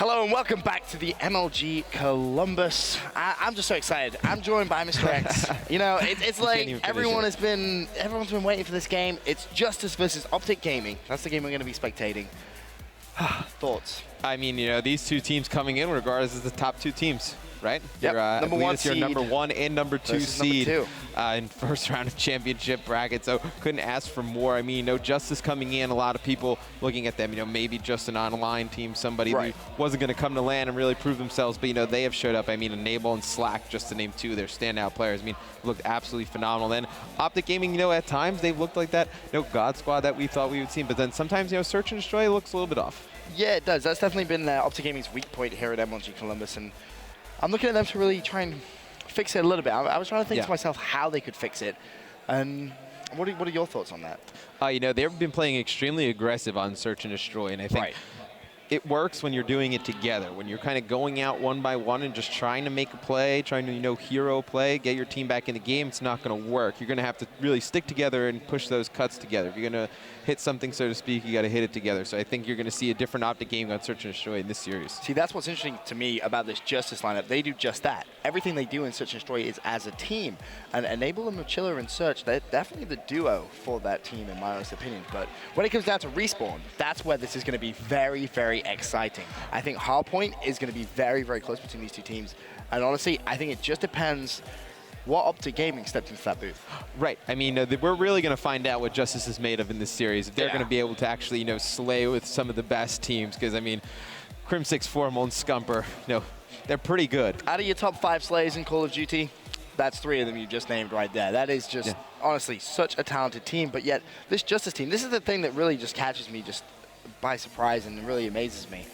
Hello and welcome back to the MLG Columbus. I'm just so excited. I'm joined by Mr. X. You know, it's like everyone's been waiting for this game. It's Justice versus OpTic Gaming. That's the game we're going to be spectating. Thoughts? I mean, you know, these two teams coming in regarded as the top two teams, right? Yep. Number one seed. Number 1 and number 2 seed in first round of championship bracket. So couldn't ask for more. I mean, you know, Justice coming in, a lot of people looking at them, you know, maybe just an online team, somebody who wasn't going to come to LAN and really prove themselves. But, you know, they have showed up. I mean, Enable and Slack, just to name two of their standout players. I mean, looked absolutely phenomenal. Then OpTic Gaming, you know, at times they've looked like that, you know, God Squad that we thought we would see. But then sometimes, you know, Search and Destroy looks a little bit off. Yeah, it does. That's definitely been OpTic Gaming's weak point here at MLG Columbus. And I'm looking at them to really try and fix it a little bit. I was trying to think to myself how they could fix it. And what are your thoughts on that? You know, they've been playing extremely aggressive on Search and Destroy, and I think it works when you're doing it together, when you're kind of going out one by one and just trying to make a play, trying to, you know, hero play, get your team back in the game. It's not going to work. You're going to have to really stick together and push those cuts together. If you're going to hit something, so to speak, you got to hit it together. So I think you're going to see a different OpTic game on Search and Destroy in this series. See, that's what's interesting to me about this Justice lineup. They do just that. Everything they do in Search and Destroy is as a team. And Enable and Chiller and Search, they're definitely the duo for that team, in my honest opinion. But when it comes down to Respawn, that's where this is going to be very, very exciting. I think Hardpoint is going to be very, very close between these two teams. And honestly, I think it just depends what OpTic Gaming stepped into that booth. Right. I mean, we're really going to find out what Justice is made of in this series. If they're going to be able to actually, you know, slay with some of the best teams. Because, I mean, Crim6, Formal, and Scumper, you know, they're pretty good. Out of your top 5 slays in Call of Duty, that's 3 of them you just named right there. That is just, honestly, such a talented team. But yet, this Justice team, this is the thing that really just catches me just by surprise and really amazes me.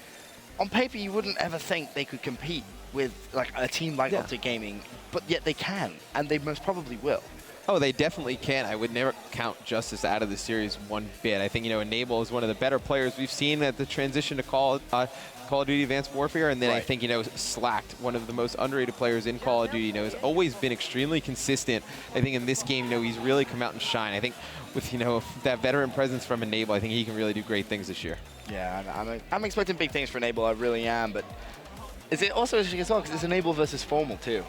On paper, you wouldn't ever think they could compete with like a team like OpTic Gaming, but yet they can, and they most probably will. Oh, they definitely can. I would never count Justice out of the series one bit. I think, you know, Enable is one of the better players we've seen at the transition to Call of Duty Advanced Warfare, and then I think, you know, Slacked, one of the most underrated players in Call of Duty, you know, has always been extremely consistent. I think in this game, you know, he's really come out and shine. I think with, you know, that veteran presence from Enable, I think he can really do great things this year. Yeah, I'm expecting big things for Enable, I really am, but is it also interesting as well, because it's Enable versus Formal too.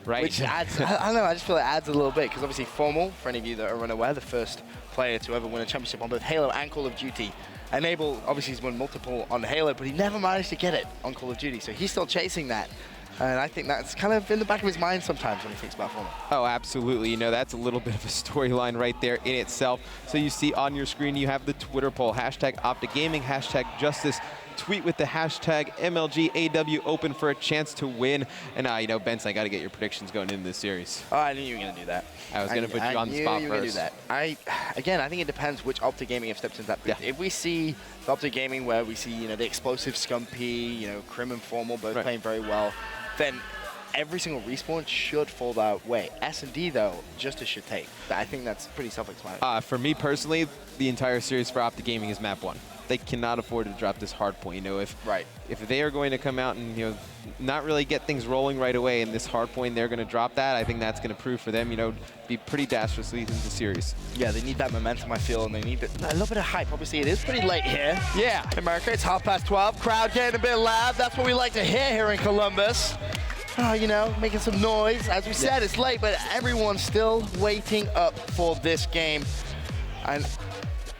Right. Which adds, I don't know, I just feel it adds a little bit, because obviously Formal, for any of you that are unaware, the first player to ever win a championship on both Halo and Call of Duty. Enable, obviously, he's won multiple on Halo, but he never managed to get it on Call of Duty, so he's still chasing that. And I think that's kind of in the back of his mind sometimes when he thinks about Formal. Oh, absolutely. You know, that's a little bit of a storyline right there in itself. So you see on your screen, you have the Twitter poll, hashtag OpTic Gaming, hashtag Justice. Tweet with the hashtag MLGAW open for a chance to win. And, you know, Benson, I got to get your predictions going into this series. Oh, I knew you were going to do that. I was going to put you on the spot first. Do that. Again, I think it depends which OpTic Gaming have stepped into that booth. If we see the OpTic Gaming where we see, you know, the explosive Scumpy, you know, Crim and Formal both playing very well, then every single Respawn should fall that way. S&D, though, Justice should take. I think that's pretty self-explanatory. For me personally, the entire series for OpTic Gaming is map 1. They cannot afford to drop this hard point. You know, if they are going to come out and, you know, not really get things rolling right away in this hard point, they're going to drop that. I think that's going to prove for them, you know, be pretty dastardly into the series. Yeah, they need that momentum, I feel, and they need a little bit of hype. Obviously, it is pretty late here. Yeah, in America, it's 12:30. Crowd getting a bit loud. That's what we like to hear here in Columbus. You know, making some noise. As we said, it's late, but everyone's still waiting up for this game. And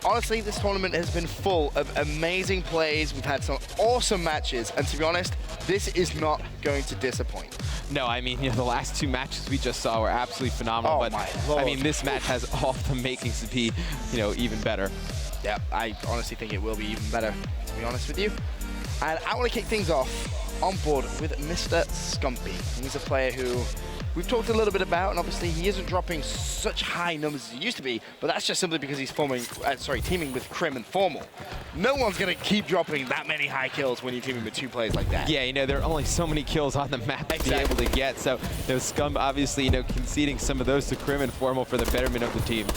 honestly, this tournament has been full of amazing plays. We've had some awesome matches, and to be honest, this is not going to disappoint. No, I mean, you know, the last 2 matches we just saw were absolutely phenomenal. Oh, but my Lord. I mean, this match has all the makings to be, you know, even better. Yeah, I honestly think it will be even better, to be honest with you. And I want to kick things off on board with Mr. Scumpy. He's a player who we've talked a little bit about, and obviously he isn't dropping such high numbers as he used to be, but that's just simply because he's teaming with Crim and Formal. No one's going to keep dropping that many high kills when you're teaming with 2 players like that. Yeah, you know, there are only so many kills on the map to be able to get, so you know, Scum obviously, you know, conceding some of those to Crim and Formal for the betterment of the team.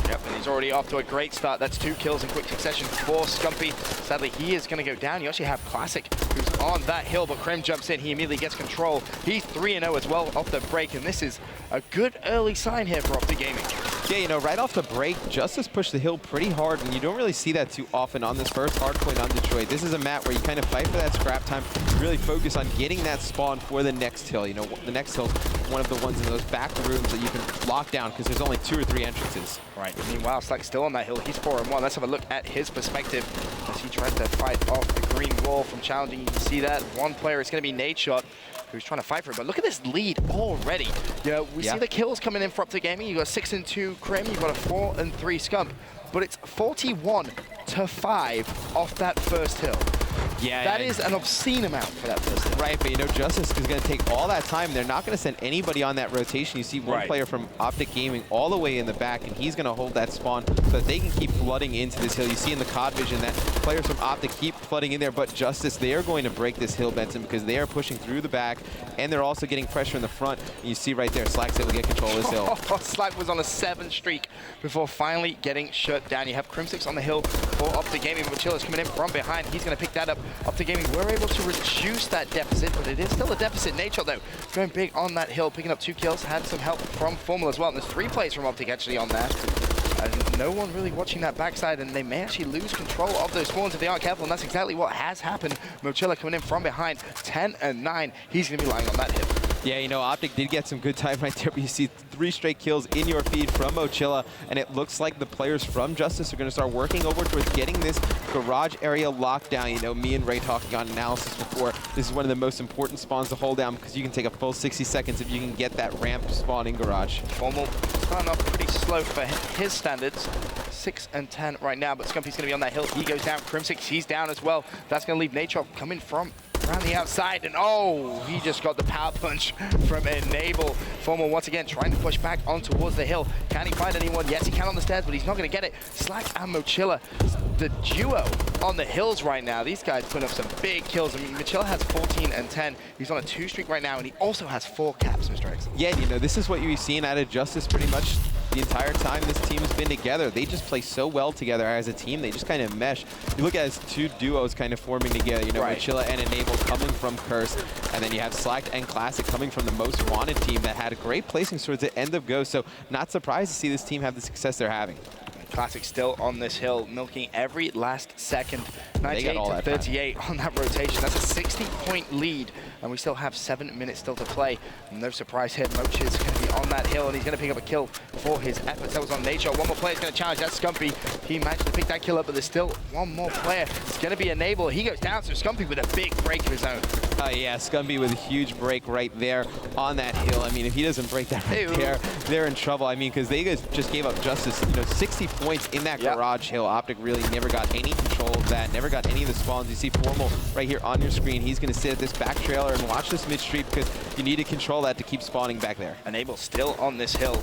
Yep, and he's already off to a great start. That's 2 kills in quick succession for Scumpy. Sadly, he is going to go down. You actually have Classic, who's on that hill, but Crim jumps in. He immediately gets control. He's 3-0 as well off the break, and this is a good early sign here for OpTic Gaming. Yeah, you know, right off the break, Justice pushed the hill pretty hard, and you don't really see that too often on this first hard point on Detroit. This is a map where you kind of fight for that scrap time, really focus on getting that spawn for the next hill. You know, the next hill's one of the ones in those back rooms that you can lock down because there's only 2 or 3 entrances. Right. Meanwhile, Slack's still on that hill. He's 4-1. Let's have a look at his perspective as he tries to fight off the green wall from challenging. You can see that one player is going to be Nadeshot, who's trying to fight for it. But look at this lead already. You know, we see the kills coming in for OpTic Gaming. You got 6-2 Krim. You got a 4-3 Scump. But it's 41-5 off that first hill. Yeah, that is an obscene amount for that first hill. Right, but you know, Justice is going to take all that time. They're not going to send anybody on that rotation. You see one player from OpTic Gaming all the way in the back, and he's going to hold that spawn so that they can keep flooding into this hill. You see in the CoD vision that players from OpTic keep flooding in there, but Justice, they are going to break this hill, Benson, because they are pushing through the back, and they're also getting pressure in the front. And you see right there, Slack's able to get control of this hill. Slack was on a 7 streak before finally getting shut down. You have Crimsix on the hill for OpTic Gaming. Mochilla's coming in from behind. He's going to pick that up. OpTic Gaming were able to reduce that deficit, but it is still a deficit. Nadeshot, though, going big on that hill, picking up 2 kills, had some help from Formula as well. And there's 3 players from OpTic actually on there. And no one really watching that backside, and they may actually lose control of those spawns if they aren't careful, and that's exactly what has happened. Mochilla coming in from behind, 10-9. He's going to be lying on that hill. Yeah, you know, OpTic did get some good time right there, but you see 3 straight kills in your feed from Mochilla, and it looks like the players from Justice are going to start working over towards getting this garage area locked down. You know, me and Ray talking on analysis before, this is one of the most important spawns to hold down because you can take a full 60 seconds if you can get that ramp spawn in garage. Formal starting off pretty slow for his standards. 6-10 right now, but Scumpy's going to be on that hill. He goes down. Crimsix, he's down as well. That's going to leave Nadeshot coming from around the outside, and oh, he just got the power punch from Enable. Formal once again trying to push back on towards the hill. Can he find anyone? Yes, he can on the stairs, but he's not going to get it. Slack and Mochilla, the duo on the hills right now. These guys putting up some big kills. I mean, Mochilla has 14-10. He's on a 2 streak right now, and he also has 4 caps, Mr. X. Yeah, you know, this is what you've seen out of Justice pretty much the entire time this team has been together. They just play so well together as a team. They just kind of mesh. You look at as 2 duos kind of forming together. You know, Mochilla and Enable coming from Curse, and then you have Slack and Classic coming from the Most Wanted team that had a great placings towards the end of Go. So not surprised to see this team have the success they're having. Classic still on this hill, milking every last second. 98-38 on that rotation. That's a 60-point lead, and we still have 7 minutes still to play. No surprise here, Moch is going to be on that hill, and he's going to pick up a kill for his efforts. That was on Nadeshot. One more player is going to challenge. That's Scumpy. He managed to pick that kill up, but there's still one more player. It's going to be Enable. He goes down, so Scumpy with a big break of his own. Yeah, Scumpy with a huge break right there on that hill. I mean, if he doesn't break that right there, they're in trouble. I mean, because they just gave up Justice, you know, 60 points in that garage hill. OpTic really never got any control of that, never got any of the spawns. You see Formal right here on your screen. He's going to sit at this back trailer and watch this mid-street because you need to control that to keep spawning back there. Enable still on this hill,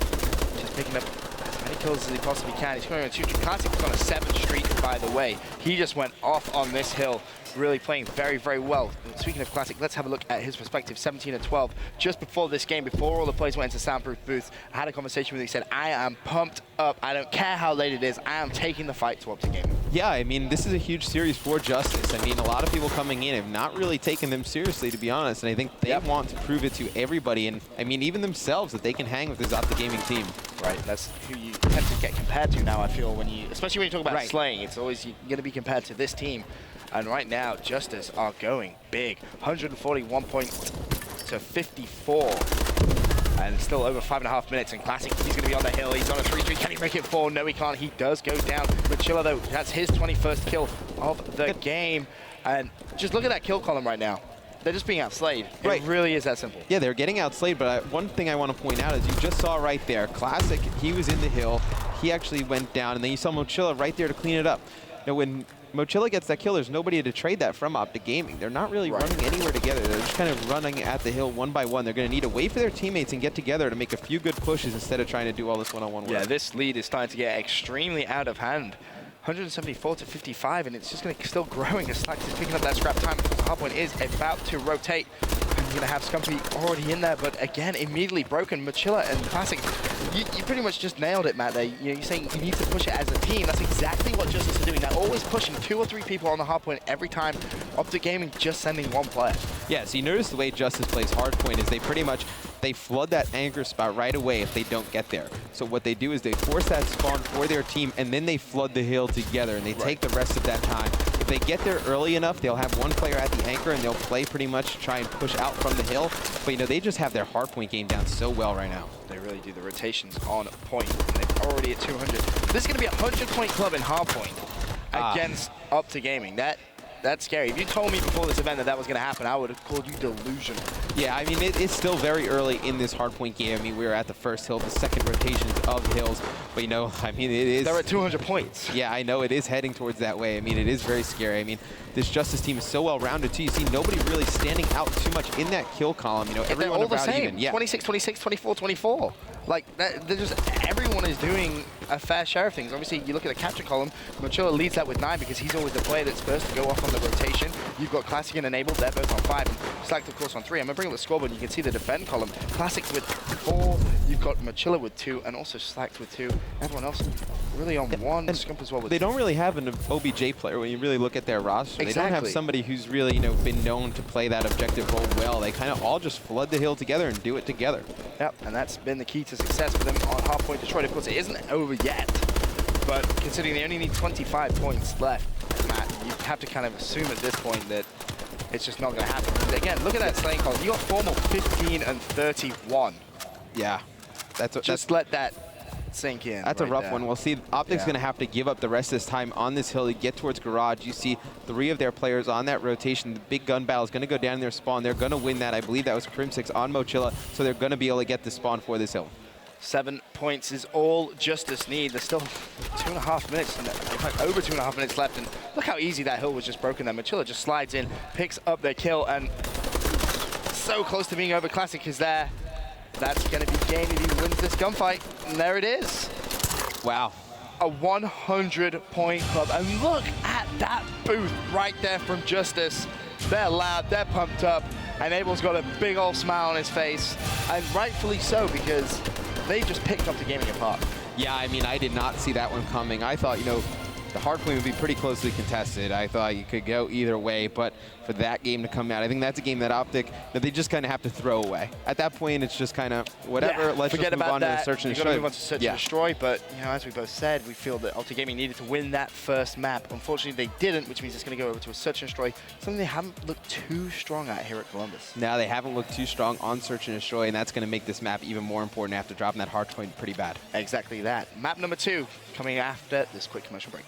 just picking up as many kills as he possibly can. He's going on 2 streak. Classic was on a 7 streak, by the way. He just went off on this hill, really playing very, very well. Speaking of Classic, let's have a look at his perspective. 17-12. Just before this game, before all the players went into soundproof booth, I had a conversation with him. He said, I am pumped up. I don't care how late it is. I am taking the fight to OpTic Gaming. Yeah, I mean, this is a huge series for Justice. I mean, a lot of people coming in have not really taken them seriously, to be honest, and I think they want to prove it to everybody, and I mean, even themselves, that they can hang with this OpTic Gaming team. Right, that's who you tend to get compared to now, I feel, when you, especially when you talk about slaying, it's always going to be compared to this team. And right now, Justice are going big. 141 points to 54. And still over 5.5 minutes. And Classic, he's going to be on the hill. He's on a 3 streak. Can he make it 4? No, he can't. He does go down. Mochilla, though, that's his 21st kill of the game. And just look at that kill column right now. They're just being outslayed. It really is that simple. Yeah, they're getting outslayed, but one thing I want to point out is you just saw right there, Classic, he was in the hill. He actually went down, and then you saw Mochilla right there to clean it up. Now, when Mochilla gets that kill, there's nobody to trade that from OpTic Gaming. They're not really running anywhere together. They're just kind of running at the hill one by one. They're going to need to wait for their teammates and get together to make a few good pushes instead of trying to do all this one-on-one work. Yeah, this lead is starting to get extremely out of hand. 174 to 55, and it's just going to still growing as Slack is picking up that scrap time. The hard point is about to rotate. you're going to have Scumpy already in there, but again, immediately broken. Mochila and Classic, you pretty much just nailed it, Matt, there. You're saying you need to push it as a team. That's exactly what Justice are doing. They're always pushing 2 or 3 people on the hard point every time. OpTic Gaming just sending 1 player. Yeah, so you notice the way Justice plays hard point is they flood that anchor spot right away if they don't get there. So what they do is they force that spawn for their team, and then they flood the hill together, and they take the rest of that time. If they get there early enough, they'll have 1 player at the anchor, and they'll play pretty much, try and push out from the hill. But, you know, they just have their hardpoint game down so well right now. They really do. The rotations on point, and they're already at 200. This is going to be a 100-point club in hardpoint against OpTic Gaming. That's scary. If you told me before this event that was going to happen, I would have called you delusional. Yeah, I mean, it's still very early in this hardpoint game. I mean, we're at the first hill, the second rotations of hills. But, you know, I mean, it is... They're at 200 points. Yeah, I know. It is heading towards that way. I mean, it is very scary. I mean, this Justice team is so well-rounded, too. You see nobody really standing out too much in that kill column. You know, everyone they're all the about same. even. Yeah. 26, 26, 24, 24. Like, they're just... Everyone is doing a fair share of things. Obviously, you look at the capture column, Mochila leads that with 9 because he's always the player that's first to go off on the rotation. You've got Classic and Enabled, they're both on 5, and Slacked, of course, on 3. I'm going to bring up the scoreboard, and you can see the defend column. Classic with 4, you've got Mochila with 2, and also Slacked with 2. Everyone else really on 1, Scump as well with They don't really have an OBJ player when you really look at their roster. Exactly. They don't have somebody who's really, you know, been known to play that objective role well. They kind of all just flood the hill together and do it together. Yep, and that's been the key to success for them on hardpoint Detroit. Of course, it isn't over yet, but considering they only need 25 points left, Matt, you have to kind of assume at this point that it's just not going to happen. Again, look at that slaying column. You got Formal 15 and 31. Yeah, let that sink in. That's a rough one. We'll see. OpTic's going to have to give up the rest of this time on this hill to get towards Garage. You see 3 of their players on that rotation. The big gun battle is going to go down in their spawn. They're going to win that. I believe that was Crim6 on Mochila, so they're going to be able to get the spawn for this hill. 7 points is all Justice need. There's still 2.5 minutes, in fact, over 2.5 minutes left, and look how easy that hill was just broken there. Mochila just slides in, picks up their kill, and so close to being over. Classic is there. That's going to be game if he wins this gunfight, and there it is. Wow. A 100-point club, and look at that booth right there from Justice. They're loud, they're pumped up, and Abel's got a big old smile on his face, and rightfully so, because they just picked OpTic Gaming apart. Yeah, I mean, I did not see that one coming. I thought, you know, the hardpoint would be pretty closely contested. I thought you could go either way, but for that game to come out, I think that's a game that OpTic, that they just kind of have to throw away. At that point, it's just kind of whatever. Yeah, let's just move on to search and destroy. Move on to search and destroy, but you know, as we both said, we feel that OpTic Gaming needed to win that first map. Unfortunately, they didn't, which means it's going to go over to a search and destroy, something they haven't looked too strong at here at Columbus. No, they haven't looked too strong on search and destroy, and that's going to make this map even more important after dropping that hardpoint pretty bad. Exactly that. Map number 2 coming after this quick commercial break.